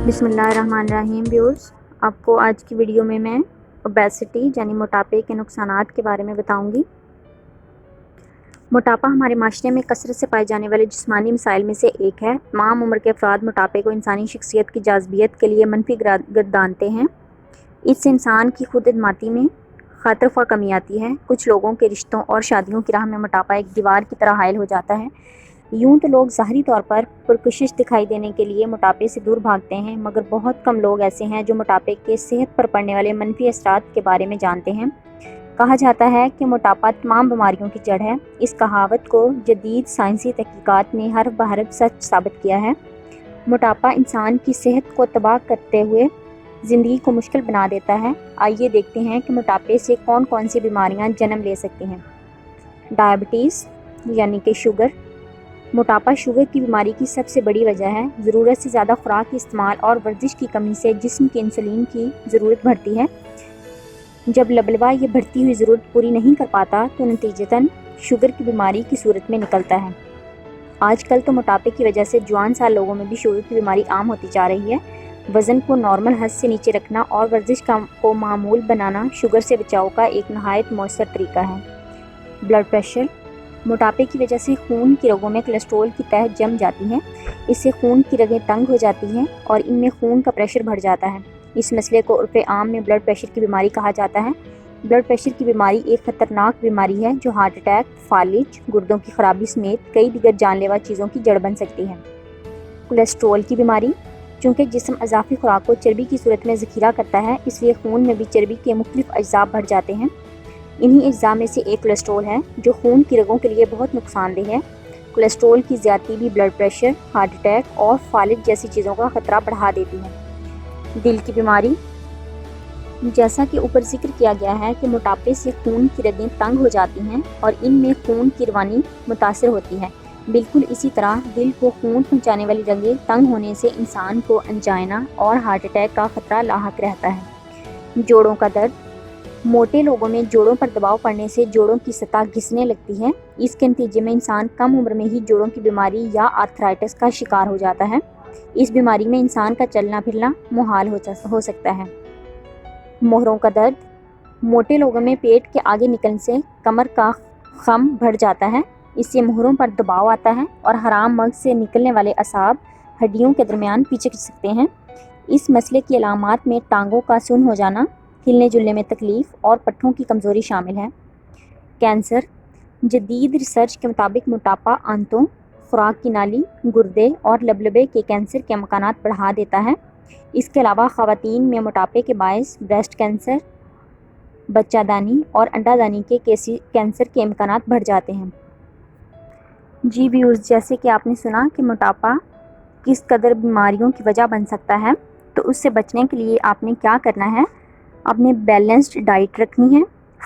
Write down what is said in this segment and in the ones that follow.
بسم اللہ الرحمن الرحیم ویورز، آپ کو آج کی ویڈیو میں اوبیسٹی یعنی موٹاپے کے نقصانات کے بارے میں بتاؤں گی۔ موٹاپا ہمارے معاشرے میں کثرت سے پائے جانے والے جسمانی مسائل میں سے ایک ہے۔ تمام عمر کے افراد موٹاپے کو انسانی شخصیت کی جاذبیت کے لیے منفی گردانتے ہیں۔ اس سے انسان کی خود اعتمادی میں خاطر خواہ کمی آتی ہے۔ کچھ لوگوں کے رشتوں اور شادیوں کی راہ میں موٹاپا ایک دیوار کی طرح حائل ہو جاتا ہے۔ یوں تو لوگ ظاہری طور پر پرکشش دکھائی دینے کے لیے موٹاپے سے دور بھاگتے ہیں، مگر بہت کم لوگ ایسے ہیں جو موٹاپے کے صحت پر پڑنے والے منفی اثرات کے بارے میں جانتے ہیں۔ کہا جاتا ہے کہ موٹاپا تمام بیماریوں کی جڑ ہے۔ اس کہاوت کو جدید سائنسی تحقیقات نے حرف بحرف سچ ثابت کیا ہے۔ موٹاپا انسان کی صحت کو تباہ کرتے ہوئے زندگی کو مشکل بنا دیتا ہے۔ آئیے دیکھتے ہیں کہ موٹاپے سے کون کون سی بیماریاں جنم لے سکتی ہیں۔ ڈائبٹیز یعنی کہ شوگر۔ موٹاپا شوگر کی بیماری کی سب سے بڑی وجہ ہے۔ ضرورت سے زیادہ خوراک کے استعمال اور ورزش کی کمی سے جسم کی انسولین کی ضرورت بڑھتی ہے۔ جب لبلبا یہ بڑھتی ہوئی ضرورت پوری نہیں کر پاتا تو نتیجتاً شوگر کی بیماری کی صورت میں نکلتا ہے۔ آج کل تو موٹاپے کی وجہ سے جوان سال لوگوں میں بھی شوگر کی بیماری عام ہوتی جا رہی ہے۔ وزن کو نارمل حد سے نیچے رکھنا اور ورزش کو معمول بنانا شوگر سے بچاؤ کا ایک نہایت مؤثر طریقہ ہے۔ Blood pressure. موٹاپے کی وجہ سے خون کی رگوں میں کولیسٹرول کی تہہ جم جاتی ہے۔ اس سے خون کی رگیں تنگ ہو جاتی ہیں اور ان میں خون کا پریشر بڑھ جاتا ہے۔ اس مسئلے کو عرف عام میں بلڈ پریشر کی بیماری کہا جاتا ہے۔ بلڈ پریشر کی بیماری ایک خطرناک بیماری ہے جو ہارٹ اٹیک، فالج، گردوں کی خرابی سمیت کئی دیگر جان لیوا چیزوں کی جڑ بن سکتی ہے۔ کولیسٹرول کی بیماری۔ چونکہ جسم اضافی خوراک کو چربی کی صورت میں ذخیرہ کرتا ہے، اس لیے خون میں بھی چربی کے مختلف اجزاء بڑھ جاتے ہیں۔ انہی اجزاء میں سے ایک کولیسٹرول ہے جو خون کی رگوں کے لیے بہت نقصان دہ ہے۔ کولیسٹرول کی زیادتی بھی بلڈ پریشر، ہارٹ اٹیک اور فالج جیسی چیزوں کا خطرہ بڑھا دیتی ہے۔ دل کی بیماری۔ جیسا کہ اوپر ذکر کیا گیا ہے کہ موٹاپے سے خون کی رگیں تنگ ہو جاتی ہیں اور ان میں خون کی روانی متاثر ہوتی ہے، بالکل اسی طرح دل کو خون پہنچانے والی رگیں تنگ ہونے سے انسان کو انجائنا اور ہارٹ اٹیک کا خطرہ لاحق رہتا ہے۔ جوڑوں کا درد۔ موٹے لوگوں میں جوڑوں پر دباؤ پڑنے سے جوڑوں کی سطح گھسنے لگتی ہے۔ اس کے نتیجے میں انسان کم عمر میں ہی جوڑوں کی بیماری یا آرتھرائٹس کا شکار ہو جاتا ہے۔ اس بیماری میں انسان کا چلنا پھرنا محال ہو سکتا ہے۔ موہروں کا درد۔ موٹے لوگوں میں پیٹ کے آگے نکلنے سے کمر کا خم بڑھ جاتا ہے۔ اس سے موہروں پر دباؤ آتا ہے اور حرام مغز سے نکلنے والے اعصاب ہڈیوں کے درمیان پچک سکتے ہیں۔ اس مسئلے کی علامات میں ٹانگوں کا سن ہو جانا، ہلنے جلنے میں تکلیف اور پٹھوں کی کمزوری شامل ہے۔ کینسر۔ جدید ریسرچ کے مطابق موٹاپا آنتوں، خوراک کی نالی، گردے اور لبلبے کے کینسر کے امکانات بڑھا دیتا ہے۔ اس کے علاوہ خواتین میں موٹاپے کے باعث بریسٹ کینسر، بچہ دانی اور انڈا دانی کے کینسر کے امکانات بڑھ جاتے ہیں۔ جی ویورز، جیسے کہ آپ نے سنا کہ موٹاپا کس قدر بیماریوں کی وجہ بن سکتا ہے، تو اس سے بچنے کے لیے آپ نے کیا کرنا ہے؟ آپ نے بیلنسڈ ڈائٹ رکھنی ہے،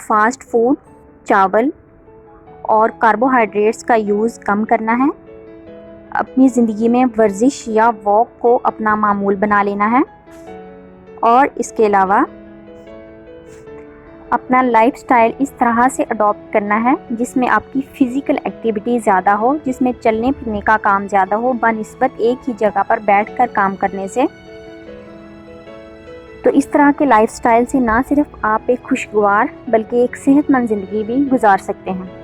فاسٹ فوڈ، چاول اور کاربوہائیڈریٹس کا یوز کم کرنا ہے، اپنی زندگی میں ورزش یا واک کو اپنا معمول بنا لینا ہے، اور اس کے علاوہ اپنا لائف سٹائل اس طرح سے اڈاپٹ کرنا ہے جس میں آپ کی فزیکل ایکٹیویٹی زیادہ ہو، جس میں چلنے پھرنے کا کام زیادہ ہو بنسبت ایک ہی جگہ پر بیٹھ کر کام کرنے سے۔ تو اس طرح کے لائف سٹائل سے نہ صرف آپ ایک خوشگوار بلکہ ایک صحت مند زندگی بھی گزار سکتے ہیں۔